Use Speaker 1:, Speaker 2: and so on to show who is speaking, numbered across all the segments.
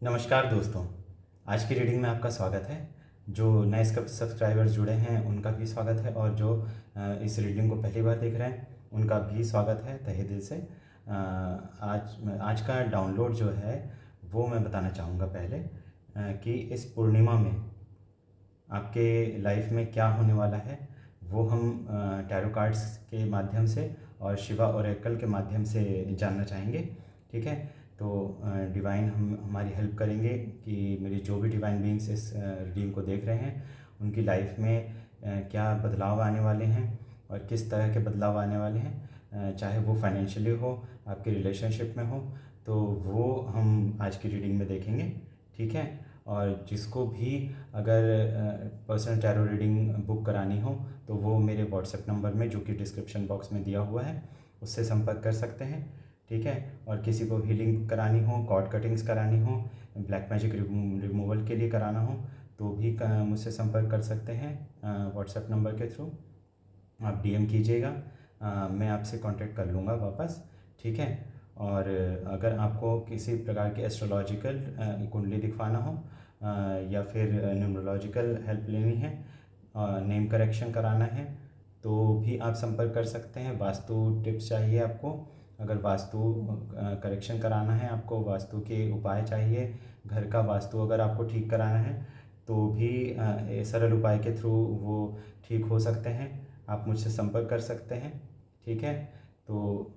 Speaker 1: नमस्कार दोस्तों, आज की रीडिंग में आपका स्वागत है। जो नए सब्सक्राइबर्स जुड़े हैं उनका भी स्वागत है और जो इस रीडिंग को पहली बार देख रहे हैं उनका भी स्वागत है तहे दिल से। आज का डाउनलोड जो है वो मैं बताना चाहूँगा पहले कि इस पूर्णिमा में आपके लाइफ में क्या होने वाला है वो हम टैरो कार्ड्स के माध्यम से और शिवा ओरेकल के माध्यम से जानना चाहेंगे। ठीक है, तो डिवाइन हमारी हेल्प करेंगे कि मेरी जो भी डिवाइन बीइंग्स इस रीडिंग को देख रहे हैं उनकी लाइफ में क्या बदलाव आने वाले हैं और किस तरह के बदलाव आने वाले हैं, चाहे वो फाइनेंशियली हो, आपके रिलेशनशिप में हो, तो वो हम आज की रीडिंग में देखेंगे। ठीक है, और जिसको भी अगर पर्सनल टैरो रीडिंग बुक करानी हो तो वो मेरे व्हाट्सएप नंबर में जो कि डिस्क्रिप्शन बॉक्स में दिया हुआ है उससे संपर्क कर सकते हैं। ठीक है, और किसी को हीलिंग करानी हो, कॉर्ड कटिंग्स करानी हो, ब्लैक मैजिक रिमूवल के लिए कराना हो तो भी मुझसे संपर्क कर सकते हैं व्हाट्सएप नंबर के थ्रू। आप डीएम कीजिएगा, मैं आपसे कांटेक्ट कर लूँगा वापस। ठीक है, और अगर आपको किसी प्रकार की एस्ट्रोलॉजिकल कुंडली दिखवाना हो या फिर न्यूमरोलॉजिकल हेल्प लेनी है, नेम करेक्शन कराना है तो भी आप संपर्क कर सकते हैं। वास्तु टिप्स चाहिए आपको, अगर वास्तु करेक्शन कराना है, आपको वास्तु के उपाय चाहिए, घर का वास्तु अगर आपको ठीक कराना है तो भी सरल उपाय के थ्रू वो ठीक हो सकते हैं। आप मुझसे संपर्क कर सकते हैं। ठीक है, तो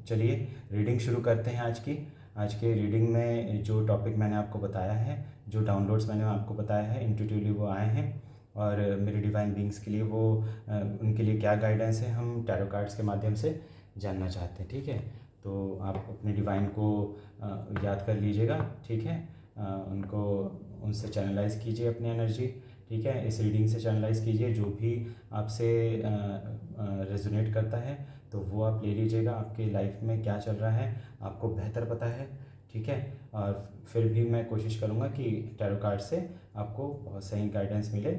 Speaker 1: चलिए रीडिंग शुरू करते हैं। आज के रीडिंग में जो टॉपिक मैंने आपको बताया है, जो डाउनलोड्स मैंने आपको बताया है इंट्यूटिवली वो आए हैं और मेरे डिवाइन बीइंग्स के लिए वो उनके लिए क्या गाइडेंस है हम टैरो कार्ड्स के माध्यम से जानना चाहते हैं। ठीक है, तो आप अपने डिवाइन को याद कर लीजिएगा। ठीक है, उनको उनसे चैनलाइज कीजिए अपनी एनर्जी। ठीक है, इस रीडिंग से चैनलाइज कीजिए, जो भी आपसे रेजोनेट करता है तो वो आप ले लीजिएगा। आपकी लाइफ में क्या चल रहा है आपको बेहतर पता है। ठीक है, और फिर भी मैं कोशिश करूँगा कि टैरो कार्ड से आपको बहुत सही गाइडेंस मिले।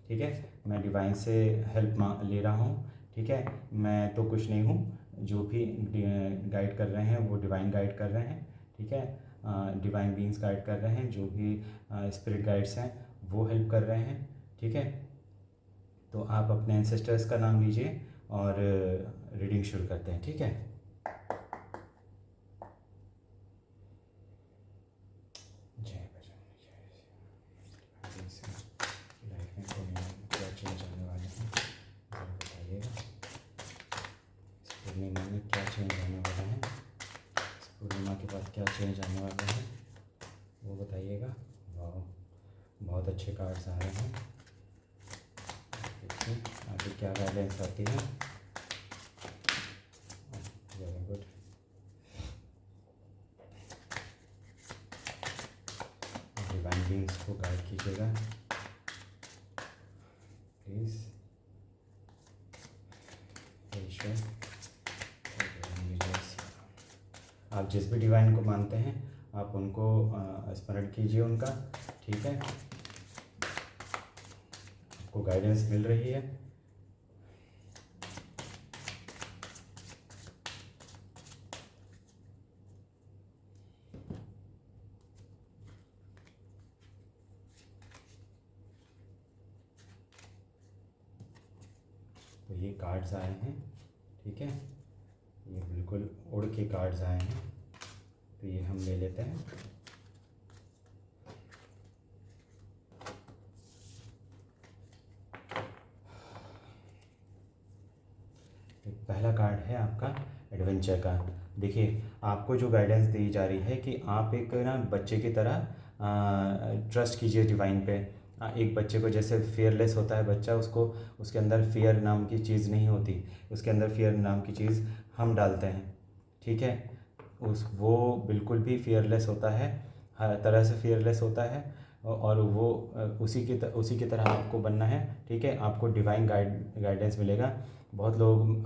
Speaker 1: ठीक है, मैं डिवाइन से हेल्प ले रहा हूँ। ठीक है, मैं तो कुछ नहीं हूँ, जो भी गाइड कर रहे हैं वो डिवाइन गाइड कर रहे हैं। ठीक है, डिवाइन बीइंग्स गाइड कर रहे हैं, जो भी स्पिरिट गाइड्स हैं वो हेल्प कर रहे हैं। ठीक है, तो आप अपने एंसेस्टर्स का नाम लीजिए और रीडिंग शुरू करते हैं। ठीक है, जय बजरंग जय। लाइफ में क्या चेंज आने वाले हैं ज़रा बताइएगा। इस पूर्णिमा में क्या चेंज आने वाला है, इस पूर्णिमा के बाद क्या चेंज आने वाला है वो बताइएगा। वाह, बहुत अच्छे कार्ड्स आ रहे हैं। देखिए आगे क्या गाइडेंस आती है। Very good. डिवाइन बीइंग्स को गाइड कीजिएगा प्लीज़। ईश्वर, आप जिस भी डिवाइन को मानते हैं आप उनको स्मरण कीजिए उनका। ठीक है, आपको गाइडेंस मिल रही है। तो ये कार्ड्स आए हैं। ठीक है, ये बिल्कुल उड़ के कार्ड्स आए हैं, तो ये हम ले लेते हैं। पहला कार्ड है आपका एडवेंचर का। देखिए आपको जो गाइडेंस दी जा रही है कि आप एक ना बच्चे की तरह ट्रस्ट कीजिए डिवाइन पे। एक बच्चे को जैसे फियरलेस होता है बच्चा, उसको उसके अंदर फियर नाम की चीज़ नहीं होती, उसके अंदर फियर नाम की चीज़ हम डालते हैं। ठीक है, वो बिल्कुल भी फियरलेस होता है, हर तरह से फियरलेस होता है और वो उसी की तरह आपको बनना है। ठीक है, आपको डिवाइन गाइडेंस मिलेगा। बहुत लोग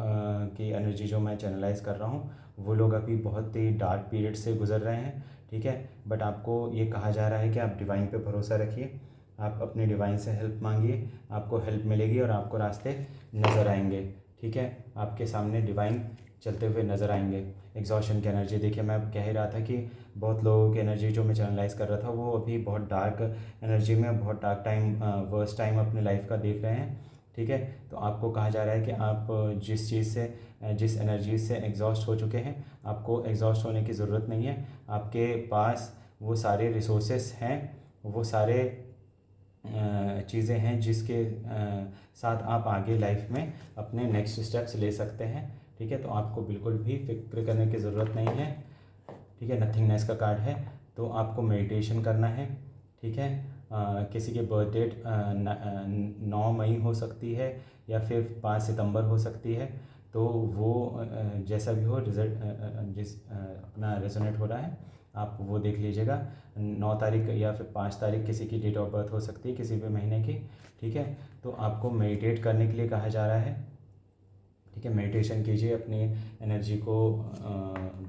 Speaker 1: की एनर्जी जो मैं चैनलाइज कर रहा हूँ वो लोग अभी बहुत ही डार्क पीरियड से गुजर रहे हैं। ठीक है, बट आपको ये कहा जा रहा है कि आप डिवाइन पे भरोसा रखिए, आप अपने डिवाइन से हेल्प मांगिए, आपको हेल्प मिलेगी और आपको रास्ते नज़र आएंगे। ठीक है, आपके सामने डिवाइन चलते हुए नज़र आएंगे। एग्जॉशन की एनर्जी। देखिए मैं कह ही रहा था कि बहुत लोगों की एनर्जी जो मैं चैनलाइज कर रहा था वो अभी बहुत डार्क एनर्जी में, बहुत डार्क टाइम, वर्स्ट टाइम अपने लाइफ का देख रहे हैं। ठीक है, तो आपको कहा जा रहा है कि आप जिस चीज़ से, जिस एनर्जी से एग्जॉस्ट हो चुके हैं, आपको एग्जॉस्ट होने की ज़रूरत नहीं है। आपके पास वो सारे रिसोर्सेस हैं, वो सारे चीज़ें हैं जिसके साथ आप आगे लाइफ में अपने नेक्स्ट स्टेप्स ले सकते हैं। ठीक है, तो आपको बिल्कुल भी फिक्र करने की ज़रूरत नहीं है। ठीक है, नथिंगनेस का कार्ड है, तो आपको मेडिटेशन करना है। ठीक है, किसी की बर्थ डेट 9 मई हो सकती है या फिर 5 सितंबर हो सकती है, तो वो जैसा भी हो रिजल्ट जिस अपना रेजोनेट हो रहा है आप वो देख लीजिएगा। 9 तारीख या फिर 5 तारीख किसी की डेट ऑफ बर्थ हो सकती है, किसी भी महीने की। ठीक है, तो आपको मेडिटेट करने के लिए कहा जा रहा है। ठीक है, मेडिटेशन कीजिए, अपनी एनर्जी को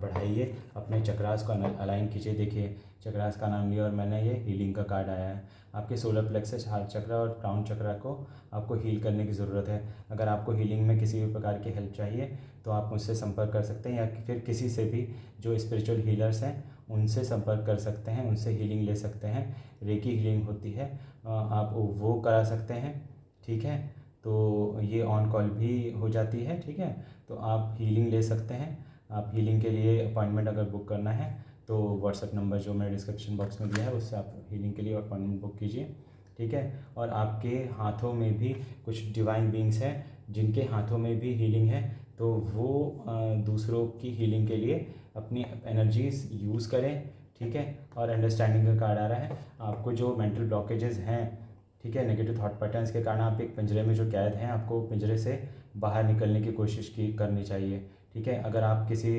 Speaker 1: बढ़ाइए, अपने चक्रास को अलाइन कीजिए। देखिए चक्रास का नाम लिया और मैंने ये हीलिंग का कार्ड आया है। आपके सोलर प्लेक्सस, हार्ट चक्र और क्राउन चक्र को आपको हील करने की ज़रूरत है। अगर आपको हीलिंग में किसी भी प्रकार की हेल्प चाहिए तो आप मुझसे संपर्क कर सकते हैं, या फिर किसी से भी जो स्पिरिचुअल हीलर्स हैं उनसे संपर्क कर सकते हैं, उनसे हीलिंग ले सकते हैं। रेकी हीलिंग होती है, आप वो करा सकते हैं। ठीक है, तो ये ऑन कॉल भी हो जाती है। ठीक है, तो आप हीलिंग ले सकते हैं। आप हीलिंग के लिए अपॉइंटमेंट अगर बुक करना है तो व्हाट्सएप नंबर जो मैंने डिस्क्रिप्शन बॉक्स में दिया है उससे आप हीलिंग के लिए अपॉइंटमेंट बुक कीजिए। ठीक है, और आपके हाथों में भी कुछ डिवाइन बींग्स हैं जिनके हाथों में भी हीलिंग है, तो वो दूसरों की हीलिंग के लिए अपनी एनर्जीज यूज़ करें। ठीक है, और अंडरस्टैंडिंग का कार्ड आ रहा है। आपको जो मेंटल ब्लॉकेजेस हैं, ठीक है, नेगेटिव थॉट पैटर्न्स के कारण आप एक पिंजरे में जो कैद हैं, आपको पिंजरे से बाहर निकलने की कोशिश की करनी चाहिए। ठीक है, अगर आप किसी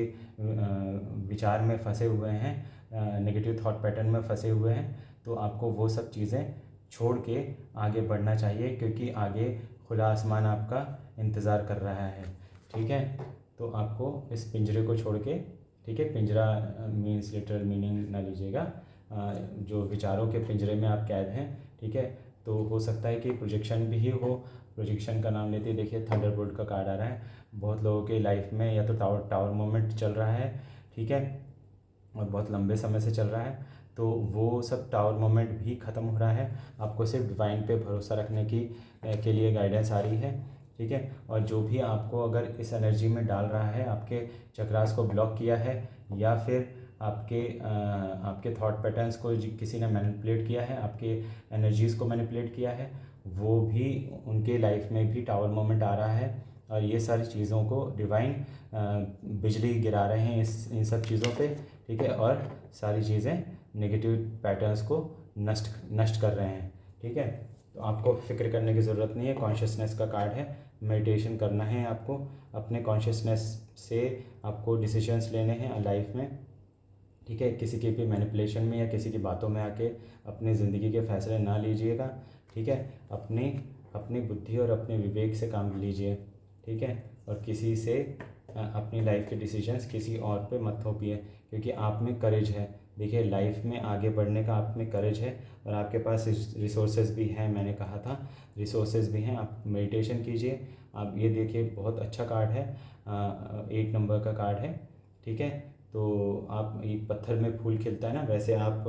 Speaker 1: विचार में फंसे हुए हैं, नेगेटिव थॉट पैटर्न में फंसे हुए हैं, तो आपको वो सब चीज़ें छोड़ के आगे बढ़ना चाहिए, क्योंकि आगे खुला आसमान आपका इंतज़ार कर रहा है। ठीक है, तो आपको इस पिंजरे को छोड़ के, ठीक है, पिंजरा मीन्स लिटरल मीनिंग ना लीजिएगा, जो विचारों के पिंजरे में आप कैद हैं। ठीक है, तो हो सकता है कि प्रोजेक्शन भी ही हो। प्रोजेक्शन का नाम लेते ही देखिए थंडरबोल्ट का कार्ड आ रहा है। बहुत लोगों के लाइफ में या तो टावर मोमेंट चल रहा है, ठीक है, और बहुत लंबे समय से चल रहा है, तो वो सब टावर मोमेंट भी ख़त्म हो रहा है। आपको सिर्फ डिवाइन पे भरोसा रखने की के लिए गाइडेंस आ रही है। ठीक है, और जो भी आपको अगर इस एनर्जी में डाल रहा है, आपके चक्रास को ब्लॉक किया है या फिर आपके थॉट पैटर्न्स को किसी ने मैनिपुलेट किया है, आपके एनर्जीज़ को मैनिपुलेट किया है, वो भी उनके लाइफ में भी टावर मोमेंट आ रहा है। और ये सारी चीज़ों को डिवाइन बिजली गिरा रहे हैं इन सब चीज़ों पे। ठीक है, और सारी चीज़ें नेगेटिव पैटर्न्स को नष्ट कर रहे हैं। ठीक है, तो आपको फिक्र करने की ज़रूरत नहीं है। कॉन्शियसनेस का कार्ड है, मेडिटेशन करना है आपको, अपने कॉन्शियसनेस से आपको डिसीजंस लेने हैं लाइफ में। ठीक है, किसी की भी मैनिपुलेशन में या किसी की बातों में आके अपनी ज़िंदगी के फैसले ना लीजिएगा। ठीक है, अपनी बुद्धि और अपने विवेक से काम लीजिए। ठीक है, और किसी से अपनी लाइफ के डिसीजंस किसी और पे मत थोपिए, क्योंकि आप में करेज है। देखिए लाइफ में आगे बढ़ने का आप में करेज है और आपके पास रिसोर्सेज भी हैं। मैंने कहा था रिसोर्सेज भी हैं। आप मेडिटेशन कीजिए। आप ये देखिए बहुत अच्छा कार्ड है, 8 नंबर का कार्ड है। ठीक है, तो आप एक पत्थर में फूल खिलता है ना, वैसे आप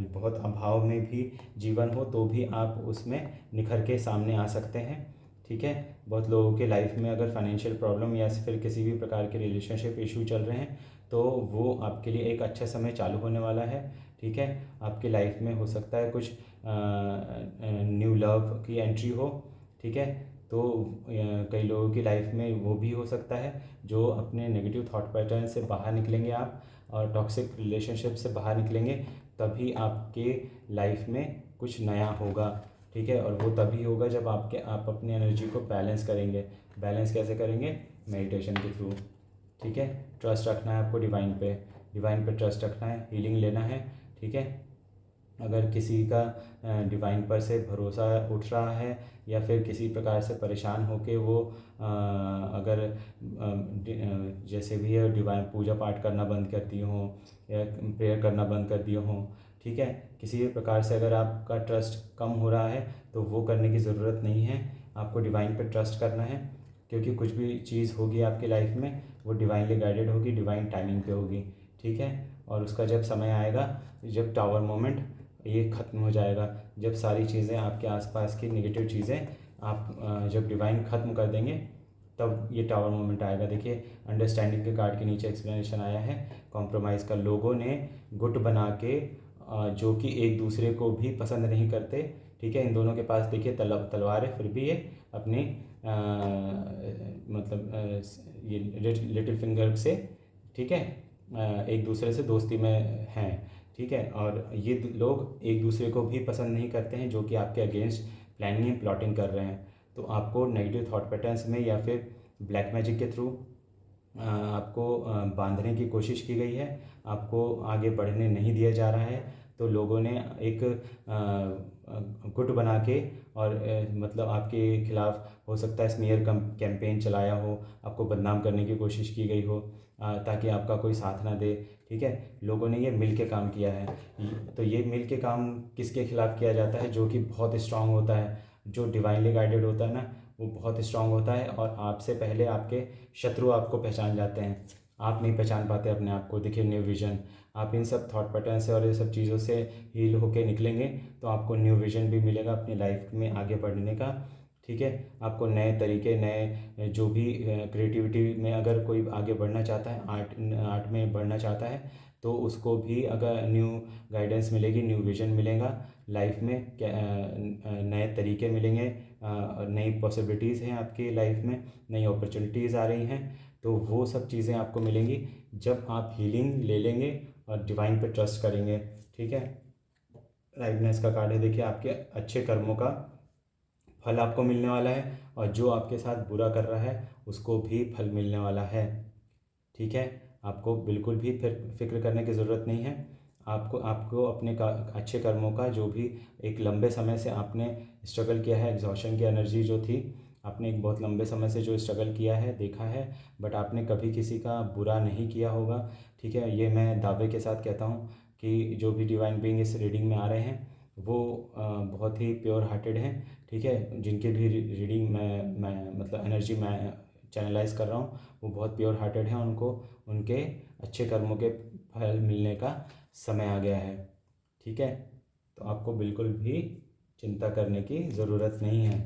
Speaker 1: बहुत अभाव में भी जीवन हो तो भी आप उसमें निखर के सामने आ सकते हैं। ठीक है, बहुत लोगों के लाइफ में अगर फाइनेंशियल प्रॉब्लम या फिर किसी भी प्रकार के रिलेशनशिप इशू चल रहे हैं तो वो आपके लिए एक अच्छा समय चालू होने वाला है। ठीक है, आपकी लाइफ में हो सकता है कुछ न्यू लव की एंट्री हो। ठीक है, तो कई लोगों की लाइफ में वो भी हो सकता है जो अपने नेगेटिव थॉट पैटर्न से बाहर निकलेंगे आप, और टॉक्सिक रिलेशनशिप से बाहर निकलेंगे, तभी आपके लाइफ में कुछ नया होगा। ठीक है, और वो तभी होगा जब आप अपनी एनर्जी को बैलेंस करेंगे। बैलेंस कैसे करेंगे? मेडिटेशन के थ्रू। ठीक है, ट्रस्ट रखना है आपको डिवाइन पे ट्रस्ट रखना है, हीलिंग लेना है। ठीक है, अगर किसी का डिवाइन पर से भरोसा उठ रहा है या फिर किसी प्रकार से परेशान होके वो अगर जैसे भी है डिवाइन पूजा पाठ करना बंद कर दिए हों या प्रेयर करना बंद कर दिए हों, ठीक है, किसी भी प्रकार से अगर आपका ट्रस्ट कम हो रहा है तो वो करने की ज़रूरत नहीं है। आपको डिवाइन पे ट्रस्ट करना है, क्योंकि कुछ भी चीज़ होगी आपकी लाइफ में वो डिवाइनली गाइडेड होगी, डिवाइन टाइमिंग पे होगी, ठीक है। और उसका जब समय आएगा, जब टावर मोमेंट ये ख़त्म हो जाएगा, जब सारी चीज़ें आपके आसपास की नेगेटिव चीज़ें आप जब डिवाइन ख़त्म कर देंगे, तब ये टावर मोमेंट आएगा। देखिए अंडरस्टैंडिंग के कार्ड के नीचे एक्सप्लेनेशन आया है कॉम्प्रोमाइज़ का। लोगों ने गुट बना के जो कि एक दूसरे को भी पसंद नहीं करते, ठीक है। इन दोनों के पास देखिए तलवार है, फिर भी ये अपनी मतलब ये लिटिल फिंगर से, ठीक है, एक दूसरे से दोस्ती में हैं, ठीक है। और ये लोग एक दूसरे को भी पसंद नहीं करते हैं, जो कि आपके अगेंस्ट प्लानिंग एंड प्लॉटिंग कर रहे हैं। तो आपको नेगेटिव थॉट पैटर्न्स में या फिर ब्लैक मैजिक के थ्रू आपको बांधने की कोशिश की गई है, आपको आगे बढ़ने नहीं दिया जा रहा है। तो लोगों ने एक गुट बना के और मतलब आपके खिलाफ हो सकता है स्मीयर कैंपेन चलाया हो, आपको बदनाम करने की कोशिश की गई हो, ताकि आपका कोई साथ ना दे, ठीक है। लोगों ने ये मिल के काम किया है। तो ये मिल के काम किसके खिलाफ किया जाता है? जो कि बहुत स्ट्रांग होता है, जो डिवाइनली गाइडेड होता है ना, वो बहुत स्ट्रांग होता है। और आपसे पहले आपके शत्रु आपको पहचान जाते हैं, आप नहीं पहचान पाते अपने आप को। देखिए न्यू विजन, आप इन सब थॉट पैटर्न से और ये सब चीज़ों से हील होके निकलेंगे तो आपको न्यू विजन भी मिलेगा अपनी लाइफ में आगे बढ़ने का, ठीक है। आपको नए तरीके, नए जो भी क्रिएटिविटी में अगर कोई आगे बढ़ना चाहता है, आर्ट में बढ़ना चाहता है, तो उसको भी अगर न्यू गाइडेंस मिलेगी, न्यू विजन मिलेगा लाइफ में, नए तरीके मिलेंगे, नई पॉसिबिलिटीज़ हैं आपकी लाइफ में, नई अपॉर्चुनिटीज़ आ रही हैं। तो वो सब चीज़ें आपको मिलेंगी जब आप हीलिंग ले लेंगे और डिवाइन पे ट्रस्ट करेंगे, ठीक है। राइटनेस का कार्ड है, देखिए आपके अच्छे कर्मों का फल आपको मिलने वाला है, और जो आपके साथ बुरा कर रहा है उसको भी फल मिलने वाला है, ठीक है। आपको बिल्कुल भी फिर फिक्र करने की ज़रूरत नहीं है। आपको आपको अपने अच्छे कर्मों का, जो भी एक लंबे समय से आपने स्ट्रगल किया है, एग्जॉशन की एनर्जी जो थी, आपने एक बहुत लंबे समय से जो स्ट्रगल किया है, देखा है, बट आपने कभी किसी का बुरा नहीं किया होगा, ठीक है। ये मैं दावे के साथ कहता हूँ कि जो भी डिवाइन बीइंग इस रीडिंग में आ रहे हैं वो बहुत ही प्योर हार्टेड हैं, ठीक है। जिनकी भी रीडिंग मैं मतलब एनर्जी मैं चैनलाइज कर रहा हूँ, वो बहुत प्योर हार्टेड हैं। उनको उनके अच्छे कर्मों के फल मिलने का समय आ गया है, ठीक है। तो आपको बिल्कुल भी चिंता करने की ज़रूरत नहीं है।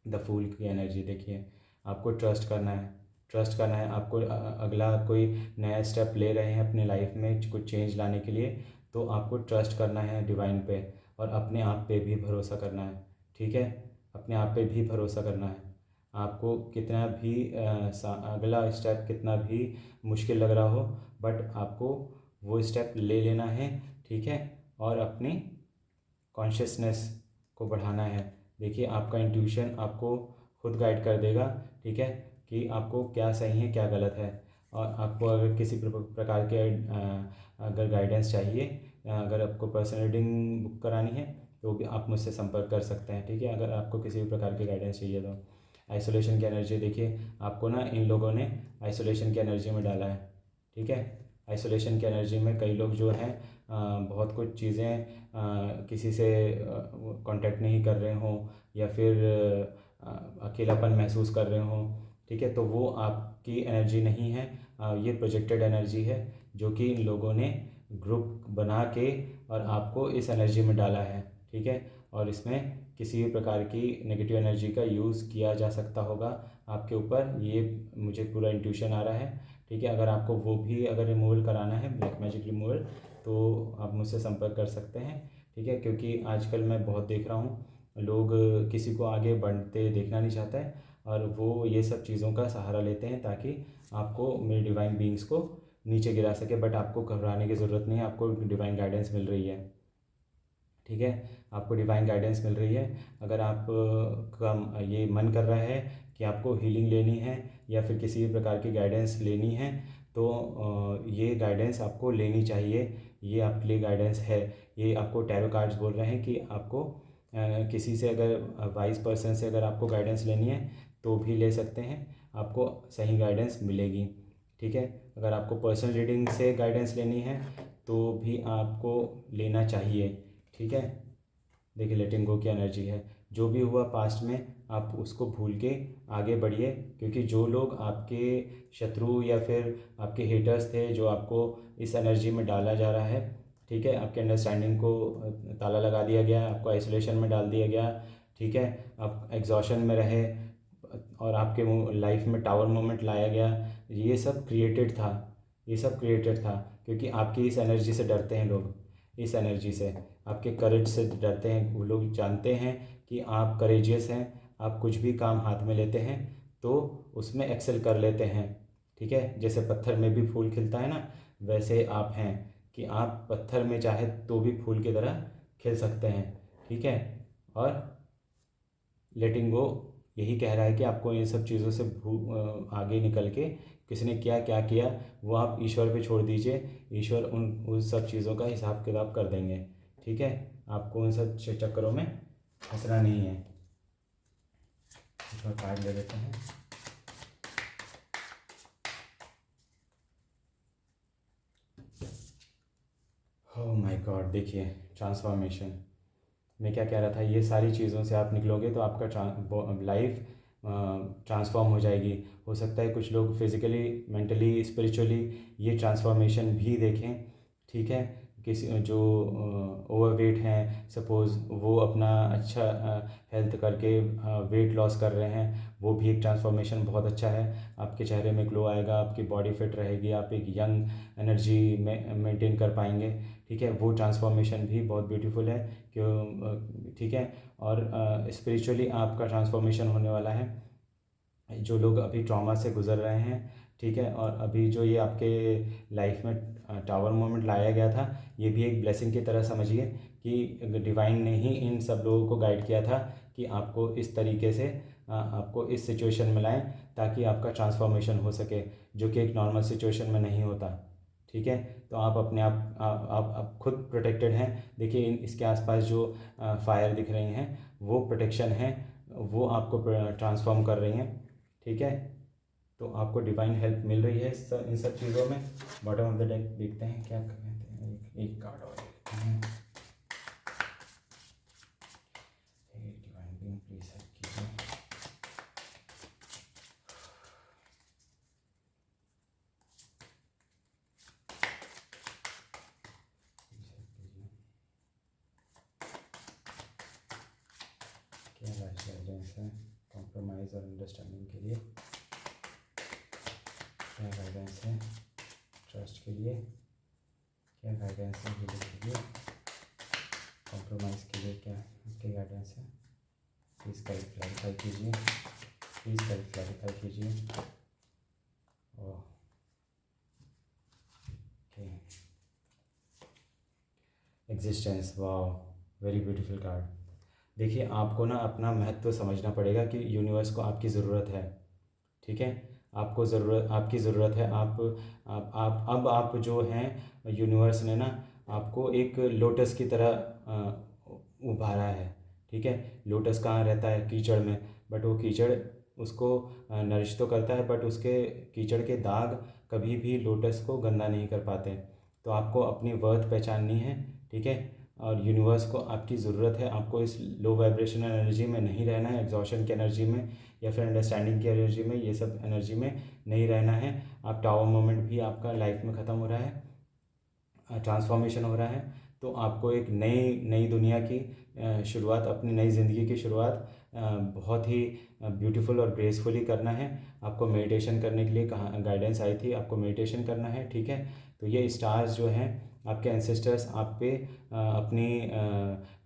Speaker 1: द फूल की एनर्जी देखिए, आपको ट्रस्ट करना है, ट्रस्ट करना है आपको। अगला कोई नया स्टेप ले रहे हैं अपने लाइफ में कुछ चेंज लाने के लिए, तो आपको ट्रस्ट करना है डिवाइन पे, और अपने आप पे भी भरोसा करना है, ठीक है। अपने आप पे भी भरोसा करना है। आपको कितना भी अगला स्टेप कितना भी मुश्किल लग रहा हो, बट आपको वो स्टेप ले लेना है, ठीक है। और अपनी कॉन्शियसनेस को बढ़ाना है। देखिए आपका इंट्यूशन आपको खुद गाइड कर देगा, ठीक है, कि आपको क्या सही है क्या गलत है। और आपको अगर किसी प्रकार के अगर गाइडेंस चाहिए, अगर आपको पर्सनल रीडिंग बुक करानी है, तो भी आप मुझसे संपर्क कर सकते हैं, ठीक है। अगर आपको किसी भी प्रकार की गाइडेंस चाहिए तो। आइसोलेशन की एनर्जी देखिए, आपको ना इन लोगों ने आइसोलेशन की एनर्जी में डाला है, ठीक है। आइसोलेशन की एनर्जी में कई लोग जो हैं बहुत कुछ चीज़ें किसी से कांटेक्ट नहीं कर रहे हों, या फिर अकेलापन महसूस कर रहे हों, ठीक है। तो वो आपकी एनर्जी नहीं है, ये प्रोजेक्टेड एनर्जी है, जो कि इन लोगों ने ग्रुप बना के और आपको इस एनर्जी में डाला है, ठीक है। और इसमें किसी भी प्रकार की नेगेटिव एनर्जी का यूज़ किया जा सकता होगा आपके ऊपर, ये मुझे पूरा इंट्यूशन आ रहा है, ठीक है। अगर आपको वो भी अगर रिमूवल कराना है, ब्लैक मैजिक रिमूवल, तो आप मुझसे संपर्क कर सकते हैं, ठीक है। क्योंकि आजकल मैं बहुत देख रहा हूँ लोग किसी को आगे बढ़ते देखना नहीं चाहता है, और वो ये सब चीज़ों का सहारा लेते हैं ताकि आपको मेरे डिवाइन बीइंग्स को नीचे गिरा सके। बट आपको घबराने की ज़रूरत नहीं है, आपको डिवाइन गाइडेंस मिल रही है, ठीक है। आपको डिवाइन गाइडेंस मिल रही है। अगर आप का ये मन कर रहा है कि आपको हीलिंग लेनी है या फिर किसी भी प्रकार की गाइडेंस लेनी है, तो ये गाइडेंस आपको लेनी चाहिए। ये आपके लिए गाइडेंस है। ये आपको टैरो कार्ड्स बोल रहे हैं कि आपको किसी से अगर वाइज पर्सन से अगर आपको गाइडेंस लेनी है तो भी ले सकते हैं, आपको सही गाइडेंस मिलेगी, ठीक है। अगर आपको पर्सनल रीडिंग से गाइडेंस लेनी है तो भी आपको लेना चाहिए, ठीक है। देखिए लेटिंग गो की एनर्जी है, जो भी हुआ पास्ट में आप उसको भूल के आगे बढ़िए, क्योंकि जो लोग आपके शत्रु या फिर आपके हेटर्स थे, जो आपको इस एनर्जी में डाला जा रहा है, ठीक है, आपके अंडरस्टैंडिंग को ताला लगा दिया गया, आपको आइसोलेशन में डाल दिया गया, ठीक है, आप एग्जॉशन में रहे और आपके लाइफ में टावर मोमेंट लाया गया, ये सब क्रिएटेड था, ये सब क्रिएटेड था, क्योंकि आपकी इस एनर्जी से डरते हैं लोग, इस एनर्जी से, आपके करेज से डरते हैं। वो लोग जानते हैं कि आप करेजियस हैं, आप कुछ भी काम हाथ में लेते हैं तो उसमें एक्सेल कर लेते हैं, ठीक है, जैसे पत्थर में भी फूल खिलता है ना, वैसे आप हैं कि आप पत्थर में चाहे तो भी फूल की तरह खिल सकते हैं, ठीक है। और लेटिंग गो यही कह रहा है कि आपको इन सब चीज़ों से आगे निकल के, किसने क्या क्या किया वो आप ईश्वर पे छोड़ दीजिए, ईश्वर उन सब चीज़ों का हिसाब किताब कर देंगे, ठीक है। आपको उन सब चक्करों में फंसना नहीं है। थोड़ा कार्ड ले लेते हैं। ओह माय गॉड, देखिए ट्रांसफॉर्मेशन, मैं क्या कह रहा था, ये सारी चीज़ों से आप निकलोगे तो आपका लाइफ ट्रांसफॉर्म हो जाएगी। हो सकता है कुछ लोग फिज़िकली, मेंटली, स्पिरिचुअली ये ट्रांसफॉर्मेशन भी देखें, ठीक है। किसी जो ओवरवेट हैं, सपोज़ वो अपना अच्छा हेल्थ करके वेट लॉस कर रहे हैं, वो भी एक ट्रांसफॉर्मेशन बहुत अच्छा है। आपके चेहरे में ग्लो आएगा, आपकी बॉडी फिट रहेगी, आप एक यंग एनर्जी में मेंटेन कर पाएंगे, ठीक है। वो ट्रांसफॉर्मेशन भी बहुत ब्यूटीफुल है, क्यों, ठीक है। और स्पिरिचुअली आपका ट्रांसफॉर्मेशन होने वाला है। जो लोग अभी ट्रॉमा से गुज़र रहे हैं, ठीक है, और अभी जो ये आपके लाइफ में टावर मोमेंट लाया गया था, ये भी एक ब्लेसिंग की तरह समझिए कि डिवाइन ने ही इन सब लोगों को गाइड किया था कि आपको इस तरीके से आपको इस सिचुएशन में लाएं ताकि आपका ट्रांसफॉर्मेशन हो सके, जो कि एक नॉर्मल सिचुएशन में नहीं होता, ठीक है। तो आप अपने आप खुद प्रोटेक्टेड हैं। देखिए इसके आसपास जो फायर दिख रही हैं वो प्रोटेक्शन है, वो आपको ट्रांसफॉर्म कर रही हैं, ठीक है। तो आपको डिवाइन हेल्प मिल रही है इन सब चीज़ों में। बॉटम ऑफ द डेक देखते हैं क्या कहते हैं, एक कार्ड और देखते हैं। डिवाइन बीइंग प्लीज हेल्प कीजिए। क्या गाइडेंस है कॉम्प्रोमाइज़ और अंडरस्टैंडिंग के लिए, क्या गाइडेंस है ट्रस्ट के लिए, क्या गाइडेंस है हीलिंग के लिए, कॉम्प्रोमाइज़ के लिए क्या आपके गाइडेंस है, प्लीज़ क्लैरिफाई कीजिए, प्लीज़ क्लैरिफाई कीजिए। Okay, existence, wow, very beautiful card. देखिए आपको ना अपना महत्व समझना पड़ेगा कि यूनिवर्स को आपकी ज़रूरत है, ठीक है। आपको ज़रूरत, आपकी ज़रूरत है। आप जो हैं, यूनिवर्स ने ना आपको एक लोटस की तरह उभारा है, ठीक है। लोटस कहाँ रहता है, कीचड़ में, बट वो कीचड़ उसको नरिश तो करता है, बट उसके कीचड़ के दाग कभी भी लोटस को गंदा नहीं कर पाते। तो आपको अपनी वर्थ पहचाननी है, ठीक है। और यूनिवर्स को आपकी ज़रूरत है, आपको इस लो वाइब्रेशनल एनर्जी में नहीं रहना है, एग्जॉशन की एनर्जी में या फिर अंडरस्टैंडिंग की एनर्जी में, ये सब एनर्जी में नहीं रहना है। आप टावर मोमेंट भी आपका लाइफ में ख़त्म हो रहा है, ट्रांसफॉर्मेशन हो रहा है। तो आपको एक नई नई दुनिया की शुरुआत, अपनी नई ज़िंदगी की शुरुआत बहुत ही ब्यूटीफुल और ग्रेसफुली करना है। आपको मेडिटेशन करने के लिए कहाँ गाइडेंस आई थी, आपको मेडिटेशन करना है, ठीक है। तो ये स्टार्स जो हैं, आपके एंसेस्टर्स आप पे अपनी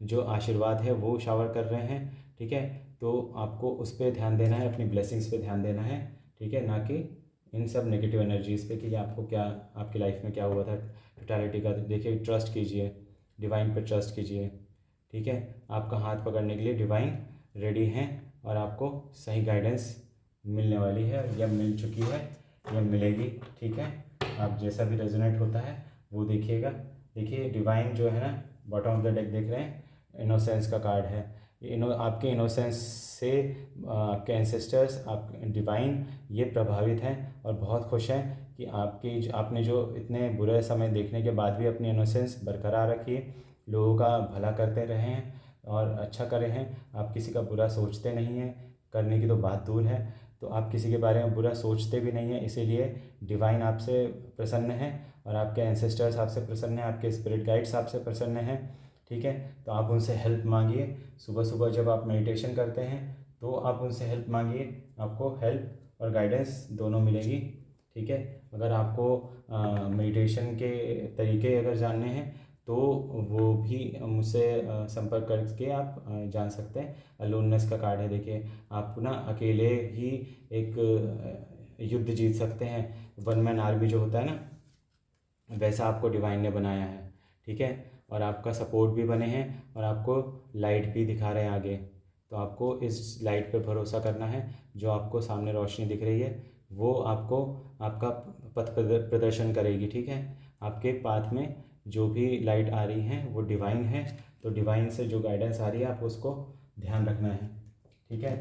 Speaker 1: जो आशीर्वाद है वो शावर कर रहे हैं, ठीक है। तो आपको उस पर ध्यान देना है, अपनी ब्लेसिंग्स पे ध्यान देना है, ठीक है, ना कि इन सब नेगेटिव एनर्जीज़ पे कि आपको क्या, आपकी लाइफ में क्या हुआ था टोटलिटी का। देखिए ट्रस्ट कीजिए, डिवाइन पे ट्रस्ट कीजिए, ठीक है। आपका हाथ पकड़ने के लिए डिवाइन रेडी हैं और आपको सही गाइडेंस मिलने वाली है, या मिल चुकी है, या मिलेगी, ठीक है। आप जैसा भी रेजोनेट होता है वो देखिएगा। देखिए डिवाइन जो है ना, बॉटम ऑफ द डेक देख रहे हैं, इनोसेंस का कार्ड है। आपके इनोसेंस से आपके एंसेस्टर्स, आप डिवाइन ये प्रभावित हैं और बहुत खुश हैं कि आपने जो इतने बुरे समय देखने के बाद भी अपनी इनोसेंस बरकरार रखी, लोगों का भला करते रहे हैं और अच्छा करे हैं, आप किसी का बुरा सोचते नहीं हैं, करने की तो बात दूर है। तो आप किसी के बारे में बुरा सोचते भी नहीं हैं, इसीलिए डिवाइन आपसे प्रसन्न है और आपके एंसेस्टर्स आपसे प्रसन्न हैं, आपके स्पिरिट गाइड्स आपसे प्रसन्न हैं। ठीक है, तो आप उनसे हेल्प मांगिए। सुबह सुबह जब आप मेडिटेशन करते हैं तो आप उनसे हेल्प मांगिए, आपको हेल्प और गाइडेंस दोनों मिलेगी। ठीक है, अगर आपको मेडिटेशन के तरीके अगर जानने हैं तो वो भी मुझसे संपर्क करके आप जान सकते हैं। अलोननेस का कार्ड है, देखिए आप ना अकेले ही एक युद्ध जीत सकते हैं। वन मैन आर्मी जो होता है ना, वैसा आपको डिवाइन ने बनाया है। ठीक है, और आपका सपोर्ट भी बने हैं और आपको लाइट भी दिखा रहे हैं आगे। तो आपको इस लाइट पे भरोसा करना है, जो आपको सामने रोशनी दिख रही है वो आपको आपका पथ प्रदर्शन करेगी। ठीक है, आपके पाथ में जो भी लाइट आ रही है वो डिवाइन है, तो डिवाइन से जो गाइडेंस आ रही है आप उसको ध्यान रखना है। ठीक है,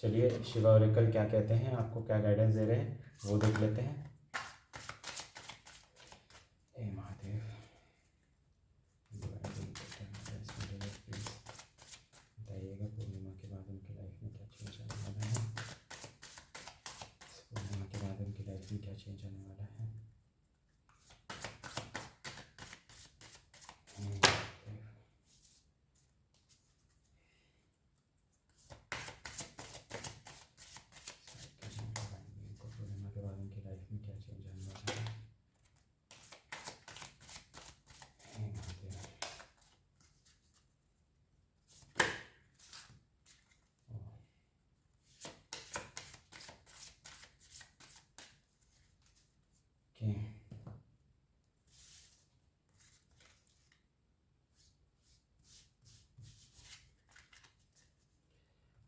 Speaker 1: चलिए शिवा ओरेकल क्या कहते हैं, आपको क्या गाइडेंस दे रहे हैं वो देख लेते हैं। हे महादेव, बताइएगा पूर्णिमा के बाद उनकी लाइफ में क्या चेंज आने वाला है। पूर्णिमा के बाद उनकी लाइफ में क्या चेंज आने वाला है। पूर्णिमा के बाद उनकी लाइफ में क्या चेंज आने वाला है।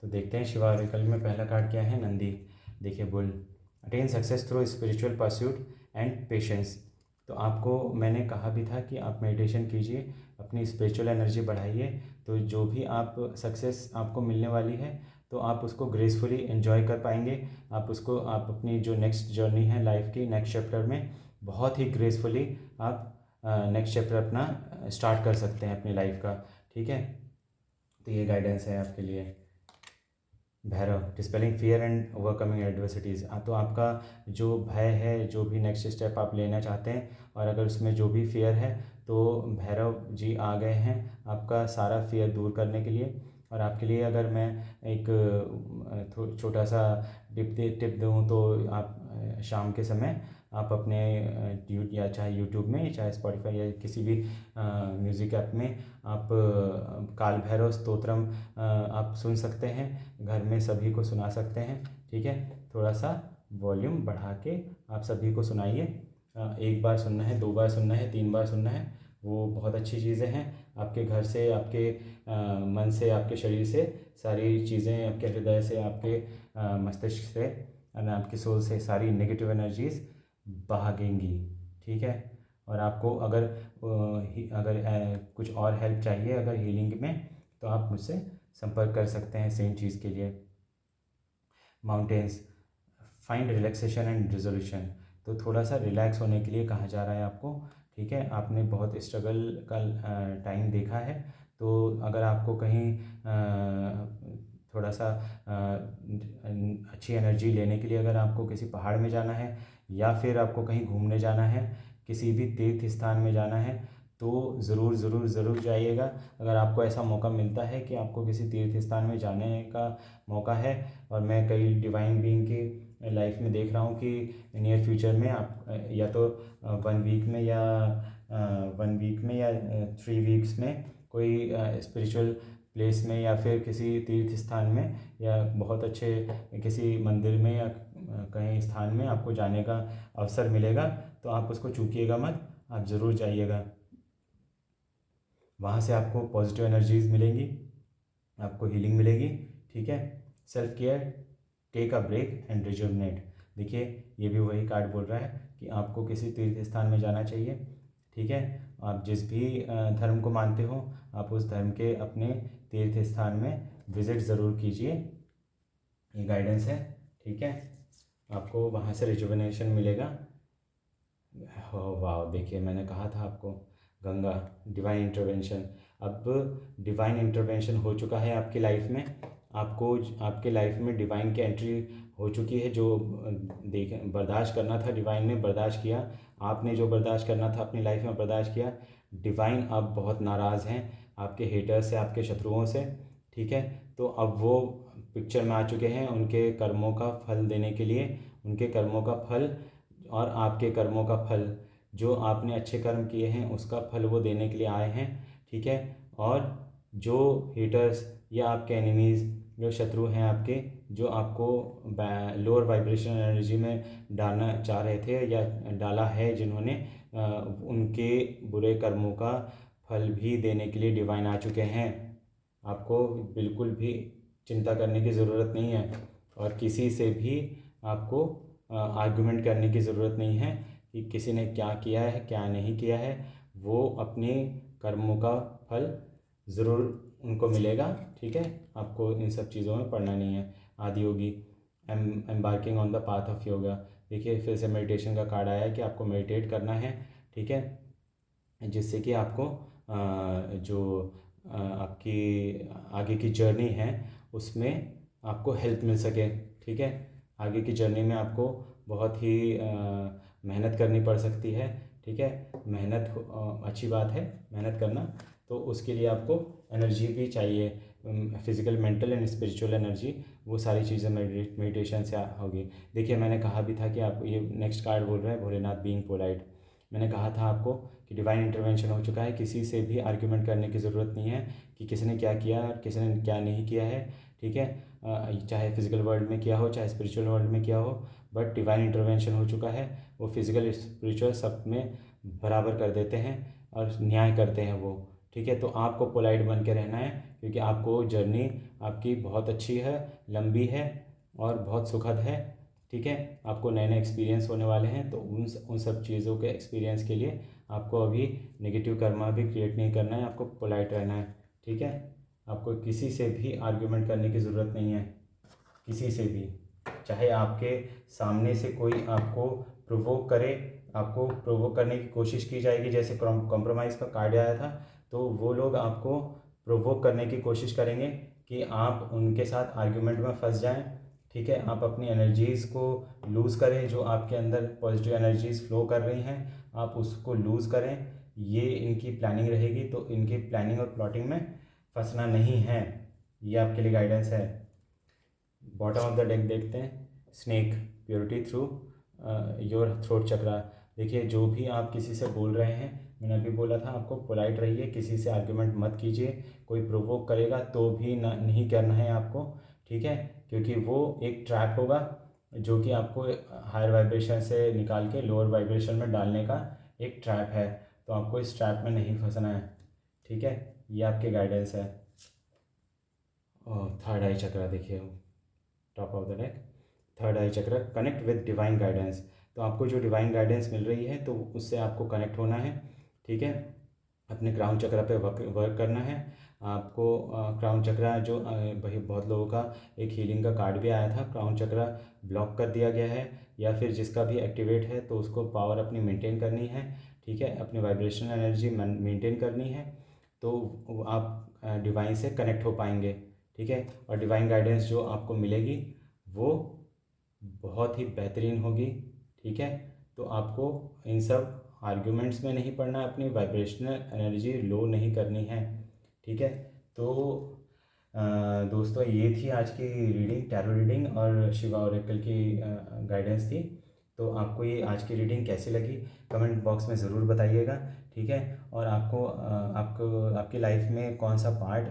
Speaker 1: तो देखते हैं शिवा ओरेकल में पहला कार्ड क्या है, नंदी। देखिए bull, attain success through spiritual pursuit and patience. तो आपको मैंने कहा भी था कि आप मेडिटेशन कीजिए, अपनी स्पिरिचुअल एनर्जी बढ़ाइए, तो जो भी आप सक्सेस आपको मिलने वाली है तो आप उसको ग्रेसफुली एंजॉय कर पाएंगे। आप उसको आप अपनी जो नेक्स्ट जर्नी है लाइफ की, नेक्स्ट चैप्टर में बहुत ही ग्रेसफुली आप नेक्स्ट चैप्टर अपना स्टार्ट कर सकते हैं अपनी लाइफ का। ठीक है, तो ये गाइडेंस है आपके लिए। Bhairav, dispelling fear and overcoming adversities. तो आपका जो भय है, जो भी नेक्स्ट स्टेप आप लेना चाहते हैं और अगर उसमें जो भी फियर है तो भैरव जी आ गए हैं आपका सारा फियर दूर करने के लिए। और आपके लिए अगर मैं एक छोटा सा टिप दूँ तो आप शाम के समय आप अपने या चाहे यूट्यूब में चाहे स्पॉटिफाई या किसी भी म्यूज़िक ऐप में आप काल भैरव स्तोत्रम आप सुन सकते हैं, घर में सभी को सुना सकते हैं। ठीक है, थोड़ा सा वॉल्यूम बढ़ा के आप सभी को सुनाइए। एक बार सुनना है, 2 बार सुनना है, 3 बार सुनना है, वो बहुत अच्छी चीज़ें हैं। आपके घर से, आपके मन से, आपके शरीर से सारी चीज़ें, आपके हृदय से, आपके मस्तिष्क से, आपकी सोल से सारी नेगेटिव एनर्जीज़ भागेंगी। ठीक है, और आपको अगर कुछ और हेल्प चाहिए अगर हीलिंग में तो आप मुझसे संपर्क कर सकते हैं सेम चीज़ के लिए। Mountains, find relaxation and resolution. तो थोड़ा सा रिलैक्स होने के लिए कहा जा रहा है आपको। ठीक है, आपने बहुत स्ट्रगल का टाइम देखा है, तो अगर आपको कहीं थोड़ा सा अच्छी एनर्जी लेने के लिए अगर आपको किसी पहाड़ में जाना है या फिर आपको कहीं घूमने जाना है, किसी भी तीर्थ स्थान में जाना है तो ज़रूर ज़रूर ज़रूर जाइएगा। अगर आपको ऐसा मौका मिलता है कि आपको किसी तीर्थ स्थान में जाने का मौका है, और मैं कई डिवाइन बीइंग की लाइफ में देख रहा हूँ कि नियर फ्यूचर में आप या तो 1 वीक में या 3 वीक्स में कोई स्पिरिचुअल प्लेस में या फिर किसी तीर्थ स्थान में या बहुत अच्छे किसी मंदिर में या कहीं स्थान में आपको जाने का अवसर मिलेगा, तो आप उसको चूकिएगा मत, आप ज़रूर जाइएगा। वहाँ से आपको पॉजिटिव एनर्जीज़ मिलेंगी, आपको हीलिंग मिलेगी। ठीक है, self care, take a break and rejuvenate. देखिए ये भी वही कार्ड बोल रहा है कि आपको किसी तीर्थ स्थान में जाना चाहिए। ठीक है, आप जिस भी धर्म को मानते हो आप उस धर्म के अपने तीर्थ स्थान में विज़िट ज़रूर कीजिए, ये गाइडेंस है। ठीक है, आपको वहाँ से रिजुवनेशन मिलेगा। वाह, देखिए मैंने कहा था आपको गंगा, डिवाइन इंटरवेंशन। अब डिवाइन इंटरवेंशन हो चुका है आपकी लाइफ में, आपको आपके लाइफ में डिवाइन की एंट्री हो चुकी है। जो देख बर्दाश्त करना था डिवाइन ने बर्दाश्त किया, आपने जो बर्दाश्त करना था अपनी लाइफ में बर्दाश्त किया। डिवाइन अब बहुत नाराज़ हैं आपके हेटर्स से, आपके शत्रुओं से, ठीक है। तो अब वो पिक्चर में आ चुके हैं उनके कर्मों का फल देने के लिए, उनके कर्मों का फल और आपके कर्मों का फल, जो आपने अच्छे कर्म किए हैं उसका फल वो देने के लिए आए हैं, ठीक है। और जो हेटर्स या आपके एनिमीज़, जो शत्रु हैं आपके, जो आपको लोअर वाइब्रेशन एनर्जी में डालना चाह रहे थे या डाला है जिन्होंने, उनके बुरे कर्मों का फल भी देने के लिए डिवाइन आ चुके हैं। आपको बिल्कुल भी चिंता करने की ज़रूरत नहीं है और किसी से भी आपको आर्गुमेंट करने की ज़रूरत नहीं है कि किसी ने क्या किया है क्या नहीं किया है। वो अपने कर्मों का फल ज़रूर उनको मिलेगा, ठीक है। आपको इन सब चीज़ों में पढ़ना नहीं है। Adiyogi, embarking on the path of yoga. देखिए फिर से मेडिटेशन का कार्ड आया है कि आपको मेडिटेट करना है, ठीक है, जिससे कि आपको जो आपकी आगे की जर्नी है उसमें आपको हेल्प मिल सके, ठीक है। आगे की जर्नी में आपको बहुत ही मेहनत करनी पड़ सकती है, ठीक है। मेहनत अच्छी बात है, मेहनत करना, तो उसके लिए आपको एनर्जी भी चाहिए, physical, mental and spiritual energy. वो सारी चीज़ें मेडिटेशन से होगी। देखिए मैंने कहा भी था कि आप, ये नेक्स्ट कार्ड बोल रहे हैं भोलेनाथ बीइंग पोलाइट। मैंने कहा था आपको कि डिवाइन इंटरवेंशन हो चुका है, किसी से भी आर्ग्यूमेंट करने की ज़रूरत नहीं है कि किसी ने क्या किया और किसी ने क्या नहीं किया है, ठीक है। चाहे फिज़िकल वर्ल्ड में किया हो चाहे स्पिरिचुअल वर्ल्ड में किया हो, बट डिवाइन इंटरवेंशन हो चुका है। वो फिज़िकल स्पिरिचुअल सब में बराबर कर देते हैं और न्याय करते हैं वो, ठीक है। तो आपको पोलाइट बन के रहना है क्योंकि आपको जर्नी आपकी बहुत अच्छी है, लंबी है और बहुत सुखद है, ठीक है। आपको नए नए एक्सपीरियंस होने वाले हैं, तो उन सब चीज़ों के एक्सपीरियंस के लिए आपको अभी नेगेटिव कर्मा भी क्रिएट नहीं करना है, आपको पोलाइट रहना है, ठीक है। आपको किसी से भी आर्ग्यूमेंट करने की ज़रूरत नहीं है, किसी से भी। चाहे आपके सामने से कोई आपको प्रोवोक करे, आपको प्रोवोक करने की कोशिश की जाएगी, जैसे कॉम्प्रोमाइज़ का कार्ड आया था, तो वो लोग आपको प्रोवोक करने की कोशिश करेंगे कि आप उनके साथ आर्ग्यूमेंट में फंस जाएं, ठीक है। आप अपनी एनर्जीज़ को लूज़ करें, जो आपके अंदर पॉजिटिव एनर्जीज़ फ्लो कर रही हैं आप उसको लूज़ करें, ये इनकी प्लानिंग रहेगी। तो इनकी प्लानिंग और प्लॉटिंग में फंसना नहीं है, ये आपके लिए गाइडेंस है। बॉटम ऑफ द डेक देखते हैं, snake, purity through your throat chakra. देखिए जो भी आप किसी से बोल रहे हैं, मैंने अभी बोला था आपको पोलाइट रहिए, किसी से आर्ग्यूमेंट मत कीजिए। कोई प्रोवोक करेगा तो भी ना, नहीं करना है आपको, ठीक है, क्योंकि वो एक ट्रैप होगा जो कि आपको हायर वाइब्रेशन से निकाल के लोअर वाइब्रेशन में डालने का एक ट्रैप है। तो आपको इस ट्रैप में नहीं फंसना है, ठीक है। ये आपके गाइडेंस है। और थर्ड आई चक्रा देखिए, top of the deck, third eye chakra, connect with divine guidance. तो आपको जो डिवाइन गाइडेंस मिल रही है तो उससे आपको कनेक्ट होना है, ठीक है। अपने क्राउन चक्र पे वर्क करना है आपको। क्राउन चक्र जो भाई बहुत लोगों का एक हीलिंग का कार्ड भी आया था, क्राउन चक्र ब्लॉक कर दिया गया है या फिर जिसका भी एक्टिवेट है तो उसको पावर अपनी मेंटेन करनी है, ठीक है, अपनी वाइब्रेशनल एनर्जी मेंटेन करनी है, तो आप डिवाइन से कनेक्ट हो पाएंगे, ठीक है। और डिवाइन गाइडेंस जो आपको मिलेगी वो बहुत ही बेहतरीन होगी, ठीक है। तो आपको इन सब आर्ग्यूमेंट्स में नहीं पड़ना है, अपनी वाइब्रेशनल एनर्जी लो नहीं करनी है, ठीक है। तो दोस्तों ये थी आज की रीडिंग, टैरो रीडिंग और शिवा ओरेकल की गाइडेंस थी। तो आपको ये आज की रीडिंग कैसी लगी कमेंट बॉक्स में ज़रूर बताइएगा, ठीक है। और आपको आपकी लाइफ में कौन सा पार्ट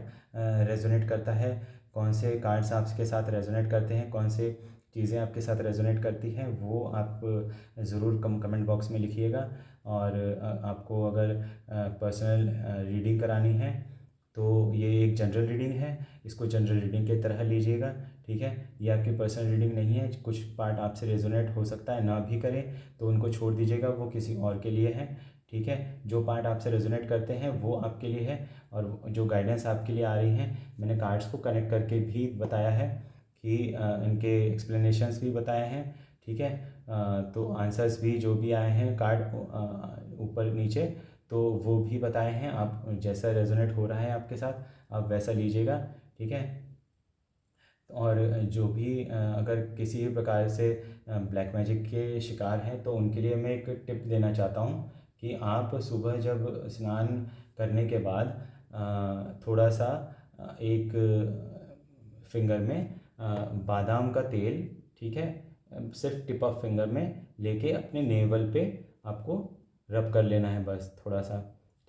Speaker 1: रेजोनेट करता है, कौन से कार्ड्स आपके साथ रेजोनेट करते हैं, कौन से चीज़ें आपके साथ रेजोनेट करती हैं, वो आप ज़रूर कमेंट बॉक्स में लिखिएगा। और आपको अगर पर्सनल रीडिंग करानी है तो ये एक जनरल रीडिंग है, इसको जनरल रीडिंग की तरह लीजिएगा, ठीक है। ये आपकी पर्सनल रीडिंग नहीं है, कुछ पार्ट आपसे रेजोनेट हो सकता है ना भी करे तो उनको छोड़ दीजिएगा, वो किसी और के लिए है, ठीक है। जो पार्ट आपसे रेजोनेट करते हैं वो आपके लिए है और जो गाइडेंस आपके लिए आ रही हैं, मैंने कार्ड्स को कनेक्ट करके भी बताया है कि इनके एक्सप्लेनेशंस भी बताए हैं, ठीक है। तो आंसर्स भी जो भी आए हैं कार्ड ऊपर नीचे, तो वो भी बताए हैं। आप जैसा रेजोनेट हो रहा है आपके साथ आप वैसा लीजिएगा, ठीक है। और जो भी अगर किसी भी प्रकार से ब्लैक मैजिक के शिकार हैं तो उनके लिए मैं एक टिप देना चाहता हूँ कि आप सुबह जब स्नान करने के बाद थोड़ा सा एक फिंगर में बादाम का तेल, ठीक है, सिर्फ टिप ऑफ फिंगर में लेके अपने नेवल पे आपको रब कर लेना है बस थोड़ा सा,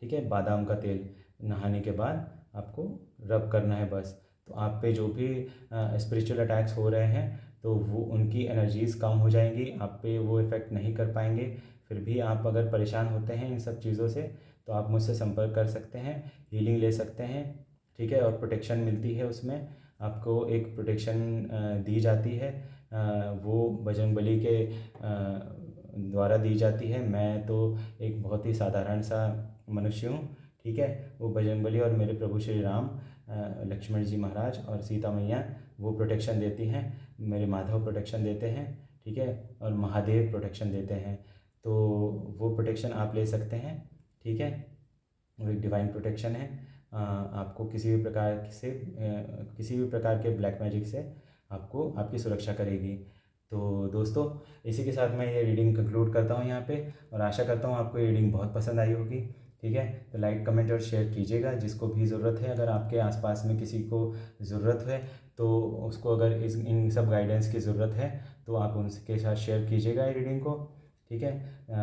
Speaker 1: ठीक है। बादाम का तेल नहाने के बाद आपको रब करना है बस। तो आप पे जो भी स्पिरिचुअल अटैक्स हो रहे हैं तो वो उनकी एनर्जीज़ कम हो जाएंगी, आप पे वो इफ़ेक्ट नहीं कर पाएंगे। फिर भी आप अगर परेशान होते हैं इन सब चीज़ों से तो आप मुझसे संपर्क कर सकते हैं, हीलिंग ले सकते हैं, ठीक है। और प्रोटेक्शन मिलती है उसमें, आपको एक प्रोटेक्शन दी जाती है, वो बजरंगबली के द्वारा दी जाती है। मैं तो एक बहुत ही साधारण सा मनुष्य हूँ, ठीक है। वो बजरंगबली और मेरे प्रभु श्री राम, लक्ष्मण जी महाराज और सीता मैया वो प्रोटेक्शन देती हैं, मेरे माधव प्रोटेक्शन देते हैं, ठीक है। और महादेव प्रोटेक्शन देते हैं। तो वो प्रोटेक्शन आप ले सकते हैं, ठीक है। वो एक डिवाइन प्रोटेक्शन है। आपको किसी भी प्रकार के ब्लैक मैजिक से आपको आपकी सुरक्षा करेगी। तो दोस्तों, इसी के साथ मैं ये रीडिंग कंक्लूड करता हूँ यहाँ पे, और आशा करता हूँ आपको ये रीडिंग बहुत पसंद आई होगी, ठीक है। तो लाइक कमेंट और शेयर कीजिएगा जिसको भी ज़रूरत है। अगर आपके आसपास में किसी को ज़रूरत है तो उसको अगर इन सब गाइडेंस की ज़रूरत है तो आप उनके साथ शेयर कीजिएगा ये रीडिंग को, ठीक है।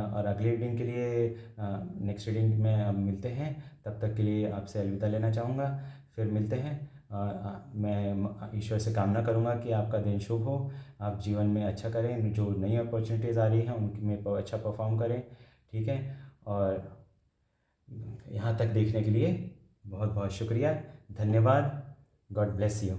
Speaker 1: और अगली रीडिंग के लिए नेक्स्ट रीडिंग में अब मिलते हैं। तब तक के लिए आपसे अलविदा लेना चाहूँगा, फिर मिलते हैं। मैं ईश्वर से कामना करूँगा कि आपका दिन शुभ हो, आप जीवन में अच्छा करें, जो नई अपॉर्चुनिटीज़ आ रही हैं उनमें अच्छा परफॉर्म करें, ठीक है। और यहाँ तक देखने के लिए बहुत बहुत शुक्रिया, धन्यवाद। God bless you.